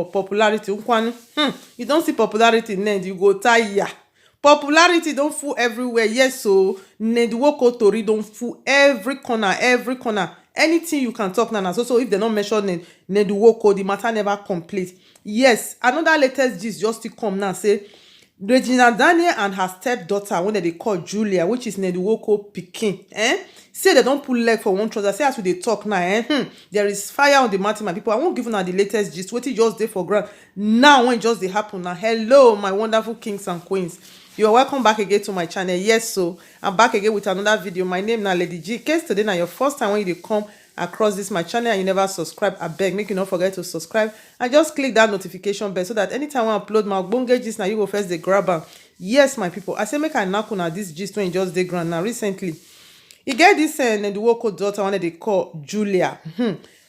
for popularity. You don't see popularity, then you go tire. Popularity don't fool everywhere. Yes, so Nedwoko Tori don't fool every corner, every corner. Anything you can talk now. So if they don't mention Nedwoko, the matter never complete. Yes, another latest gist just to come now say Regina Daniel and her stepdaughter, when they call Julia, which is Nedwoko pikin, say they don't pull leg for one trouser. Say as we dey talk now, there is fire on the mountain, my people. I won't give una the latest gist. What it just dey for ground now when it just dey happen now. Hello, my wonderful kings and queens. You are welcome back again to my channel. Yes, so I'm back again with another video. My name is Lady G. In case today now your first time when you come across this my channel and you never subscribe, I beg make you not forget to subscribe and just click that notification bell so that anytime I upload my ogbonge gist now you go first dey grab am. Yes, my people, I say make I knack una this gist when just dey ground now. Recently you get this Nedwoko daughter one they call Julia.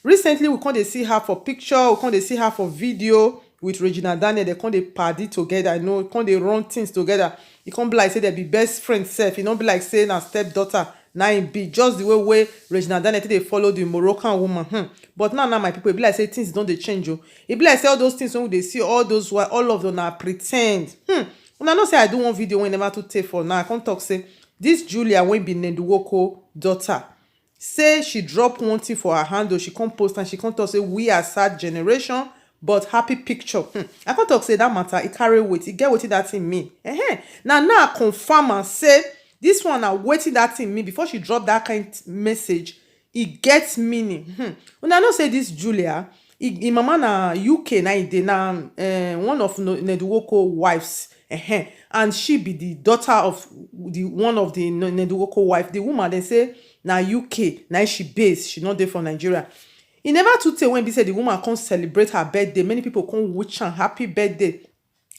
Recently we can't see her for picture, we can't see her for video with Regina Daniel. They can't they party together. I know can't they run things together. You can't be like say they be best friends self. You don't be like saying a stepdaughter. Now it be just the way Regina Daniel they follow the Moroccan woman. But now my people, it be like say things don't they change you. It be like say all those things when they see all those why all of them are pretend. When I know say I do one video when never to take for now. I can't talk say this Julia when be Nedwoko daughter. Say she dropped one thing for her handle. She can't post and she can't talk say we are sad generation. But happy picture. I can't talk say that matter. It carry weight. It get what that thing mean. Now I confirm and say this one are waiting that thing mean before she drop that kind message. It gets meaning. When I know say this Julia, in mama na UK na ide na one of Nedwoko wives. And she be the daughter of the one of the Nedwoko wife. The woman they say na UK. Now she based. She not there for Nigeria. E never too tey when be say the woman can't celebrate her birthday. Many people can't wish her happy birthday.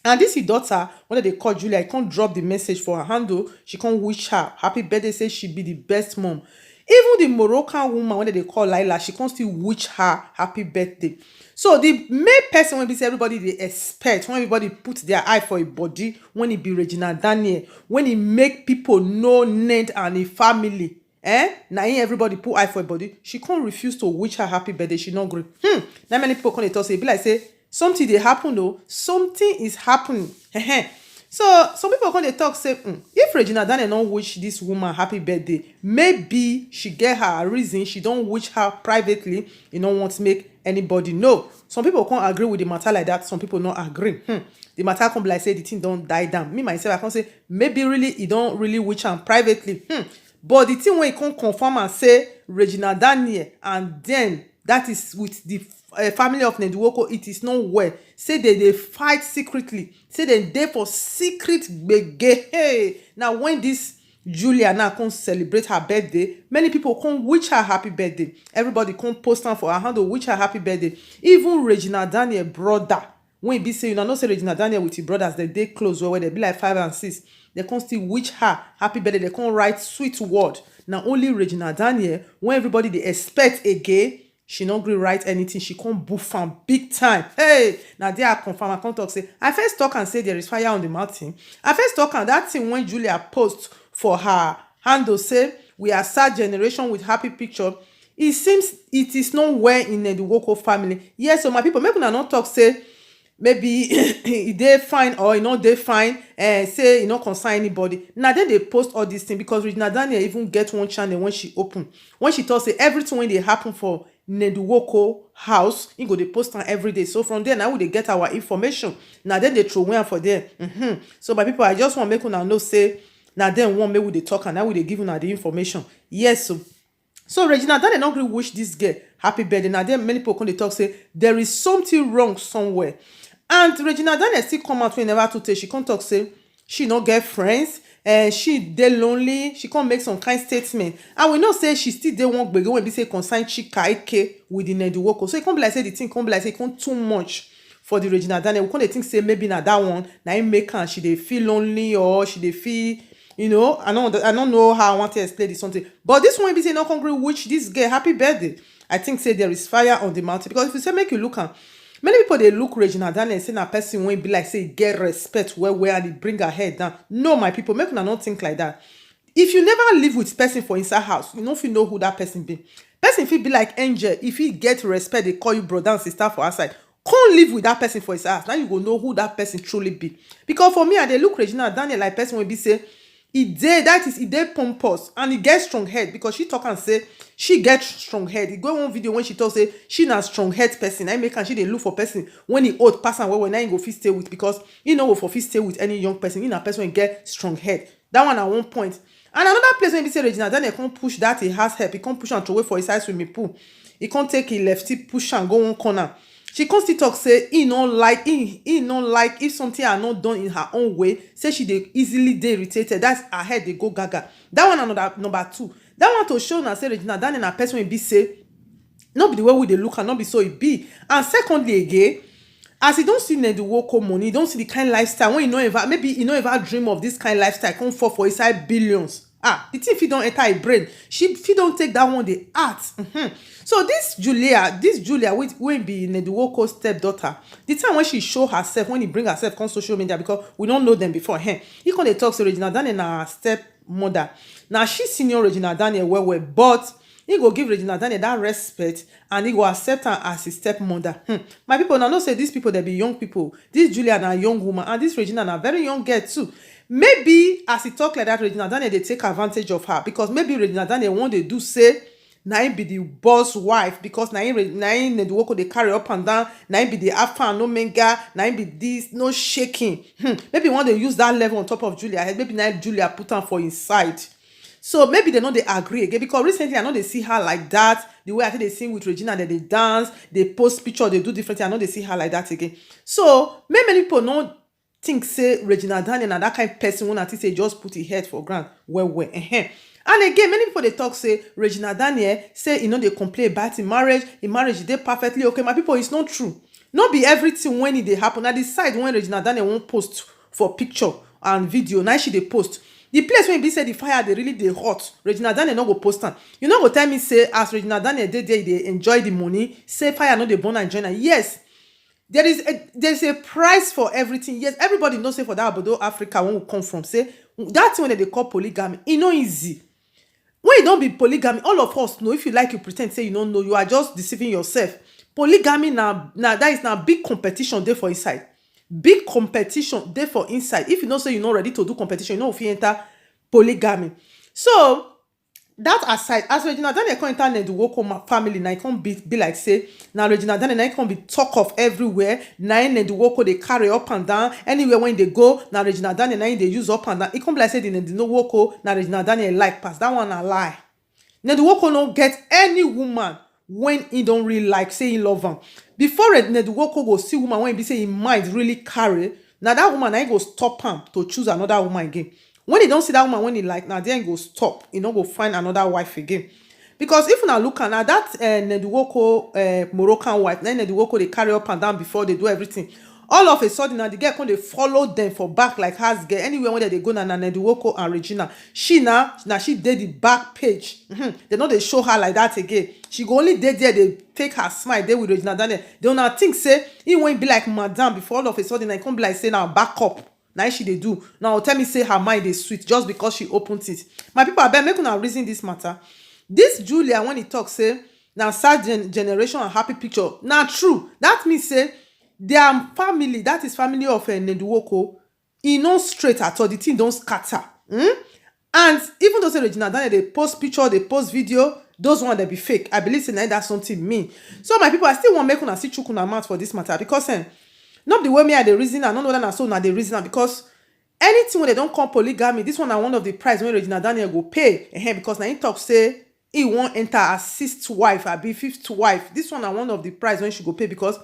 And this daughter, when they call Julia, I can't drop the message for her handle. She can't wish her happy birthday, say she be the best mom. Even the Moroccan woman, when they call Laila, she can't still wish her happy birthday. So the main person when be say everybody they expect, when everybody put their eye for a body, when it be Regina Daniel, when it make people know Ned and a family. Now everybody put eye for a body. She can't refuse to wish her happy birthday. She not agree. Now many people can't talk say, be like say something they happen though. Something is happening. So some people can't talk say, if Regina Daniel don't wish this woman happy birthday, maybe she get her reason. She don't wish her privately. You don't want to make anybody know. Some people can't agree with the matter like that. Some people not agree. The matter come be like say the thing don't die down. Me myself I can say maybe really he don't really wish her privately. But the thing when you can confirm and say Regina Daniel and then that is with the family of Nedwoko, it is not well. Say they fight secretly. Say they for secret gbege. Hey, now when this Julia now can celebrate her birthday, many people can wish her happy birthday. Everybody can post on for her handle wish her happy birthday. Even Regina Daniel brother, when be say you know say Regina Daniel with your brothers, they close where they be like 5 and 6. They can't still wish her happy birthday. They can't write sweet word. Now only Regina Daniel, when everybody they expect again, she not going write anything. She can't boof am big time. Hey, now they are confirm. I can't talk say. I first talk and say there is fire on the mountain. I first talk and that thing when Julia post for her handle say we are sad generation with happy picture. It seems it is not well in the Nedwoko family. Yes, so my people, make una not talk say. Maybe they fine or you know they fine say you know concern anybody. Now then they post all these things because Regina Daniel even get one channel when she open. When she talks say everything when they happen for Nedwoko house, you go they post on every day. So from there now they get our information. Now then they throw away for there. So my people, I just want to make una know say now then one may they talk and now they give una the information. Yes, so Regina Daniel not really wish this girl happy birthday. Now then many people come they talk say there is something wrong somewhere. And Regina Daniel still come out when never to tell. She can't talk say she not get friends. She dey lonely. She can't make some kind statement. And we know say she still dey want gbege when be say consign Chika Ike with the Nedwoko. So it can't be like say the thing can't be like say it can't too much for the Regina Daniel. We can't think say maybe na that one na him make her she dey feel lonely or she dey feel. You know, I don't know how I want to explain this something. But this one be say not congregate wish this girl happy birthday. I think say there is fire on the mountain. Because if you say make you look at many people they look Regina Daniel and say na person won't be like say get respect where and they bring her head down. No, my people, make una not think like that. If you never live with person for inside house, you know if you know who that person be. Person if he be like angel, if he get respect, they call you brother and sister for outside. Can't live with that person for his house. Now you go know who that person truly be. Because for me, I dey look Regina Daniel like person will be say, he dey pompous and he get strong head, because she talk and say she get strong head. He go one video when she talk say she na strong head person. I make her she dey look for person when he old pass and when he go fit stay with, because he no go for fit stay with any young person. He na person wey get strong head. That one at one point. And another place when be say Regina Daniel can't push that he has help. He can't push and throw away for his side swimming pool. He can't take his lefty push and go one corner. She come still talk say he no like if something are not done in her own way, say she dey easily dey irritated. That's her head dey go gaga. That one another number 2. That one to show na say Regina Daniel na person wey be say not be the way we dey look and not be so it be. And secondly again, as he don't see the Nwoko money, he don't see the kind lifestyle when he no ever, maybe he no ever dream of this kind lifestyle come for inside billions. The thing if he don't enter a brain, if he don't take that one the art. So this Julia will be Nedi Nwoko's stepdaughter. The time when she show herself, when he bring herself on social media, because we don't know them before. He can talk to Regina Daniel and her stepmother. Now she senior Regina Daniel well, but he go give Regina Daniel that respect and he go accept her as his stepmother. My people now know say these people they be young people. This Julia na a young woman and this Regina na a very young girl too. Maybe as he talk like that, Regina Daniel they take advantage of her, because maybe Regina Daniel want they do say na him be the boss wife, because na him Nedi Nwoko they carry up and down, na him be the alpha and omega, na him be this no shaking. Maybe want they use that level on top of Julia. Maybe now Julia put her for inside. So maybe they know they agree again, because recently I know they see her like that. The way I think they sing with Regina, that they dance, they post picture, they do different things. I know they see her like that again. So many people know think say Regina Daniel and that kind of person when I think say just put his head for ground. Well. And again, many people they talk say Regina Daniel say they complain about in marriage they perfectly okay. My people, it's not true. Not be everything when it happen. I decide when Regina Daniel won't post for picture and video. Now she they post. The place when be say the fire they really they hot. Regina Daniel no go post am. You know go tell me say as Regina Daniel they enjoy the money. Say fire no they born and join. Yes, there's a price for everything. Yes, everybody knows say for that Abodo Africa when we come from. Say that's when they call polygamy. It's not easy. When you don't be polygamy, all of us know. If you like, you pretend say you don't know. You are just deceiving yourself. Polygamy now that is now big competition there for inside. Big competition there for inside. If you know say you're not ready to do competition, you know if you enter polygamy. So that aside, as Regina Daniel can enter Nedi Nwoko family, now it can't be like say now Regina Daniel now can be talk of everywhere. Now Nedi Nwoko they carry up and down anywhere when they go. Now Regina Daniel now they use up and down. It can't be like say the Nedi Nwoko now Regina Daniel like pass that one a lie. Nedi Nwoko no get any woman when he don't really like say he love her. Before Nedi Nwoko go see woman when he be say he might really carry, now that woman now he go stop him to choose another woman again. When he don't see that woman when he like, now then he go stop. He don't go find another wife again. Because if you now look at now that Nedi Nwoko Moroccan wife, then Nedi Nwoko they carry up and down before they do everything. All of a sudden now the girl come they follow them for back like has girl. Anywhere when they go now Nedi Nwoko and Regina. She now she did the back page. They know they show her like that again. She go only there they take her smile there with Regina Daniel. They don't think say he won't be like madam before all of a sudden I come be like say now back up. Now she they do. Now tell me say her mind is sweet just because she opens it. My people, I bet make una reason this matter. This Julia when he talks say now sad generation and happy picture. Now true. That means say their family, that is family of Nedi Nwoko, he no straight at all. The thing don't scatter. And even though say Regina Daniel they post picture, they post video, those one they be fake. I believe say that's something mean. So my people, I still want make una see chukuna mouth for this matter because not the way me are the reason. I don't know that so now the reason because anything when they don't call polygamy, this one are one of the price when Regina Daniel go pay. Because now he talk say he won't enter as sixth wife, or be fifth wife. This one are one of the price when she go pay because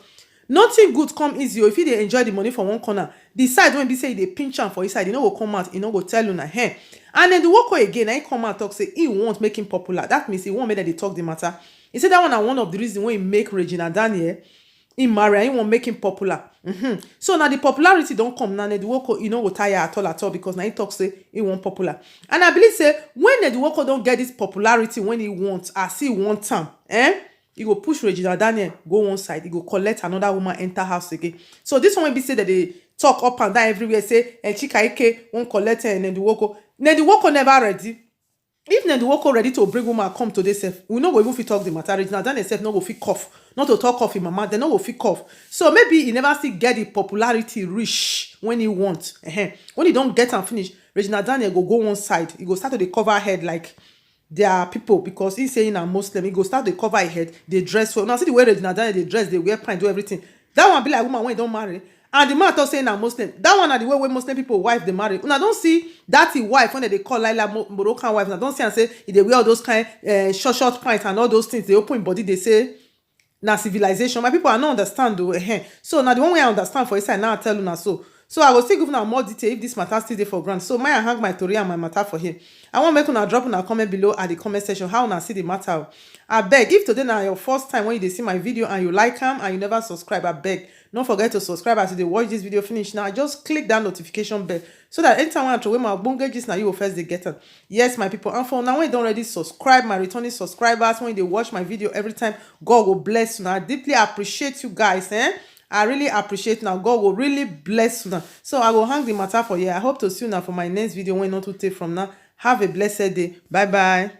nothing good come easy. Or if he they enjoy the money from one corner, the side when they say they pinch am for his side, you know go come out, you know go tell you na hey. And then the Nwoko again, he come out talk say he won't make him popular. That means he won't make that they talk the matter. He said that one are one of the reasons when he make Regina Daniel he marry and he won't make him popular. So now the popularity don't come now. Nedi Nwoko, you know, go tire at all because now he talks say he won't popular. And I believe say when Nedi Nwoko don't get this popularity when he wants, as he wants time, he go push Regina Daniel, go one side, he go collect another woman, enter house again. So this one will be say that they talk up and down everywhere, say Chika Ike won't collect Nedi Nwoko. Nedi Nwoko never ready. if Nedwoko ready to bring woman come today sef, we no go even fit talk the matter. Regina Daniel sef no go fit cough, not to talk of him mama, dem no go fit cough. So maybe he never still get the popularity reach when he want. When he don't get am finish, Regina Daniel go one side. He go start to dey cover head like their people, because he saying na Muslim. He go start to cover his head, they dress well. Now see the way Regina Daniel dey dress, they wear pant, do everything. That one be like woman when he don't marry. And the man talk saying na Muslim. That one na the way wey Muslim people wife dey marry. Una don see that wife when they call Laila Moroccan wife. Una don see am say e dey wear all those kind short pants and all those things. They open body, they say na civilization. My people, I no understand though. So now the one way I understand for inside, now I tell una so. So I will still give una more detail if this matter still dey for ground. So may I hang my tori and my matter for here. I want make una drop una comment below at the comment section how una see the matter. Abeg, if today na your first time when you dey see my video and you like am and you never subscribe, abeg don't forget to subscribe as you dey watch this video finish. Now just click that notification bell so that anytime when I throw away my ogbonge gist, na you go first dey get am. Yes, my people, and for now when you don already subscribe, my returning subscribers, when you dey watch my video every time, God will bless you. Now I deeply appreciate you guys. I really appreciate now. God will really bless you now. So I will hang the matter for you. I hope to see you now for my next video when not to take from now. Have a blessed day. Bye bye.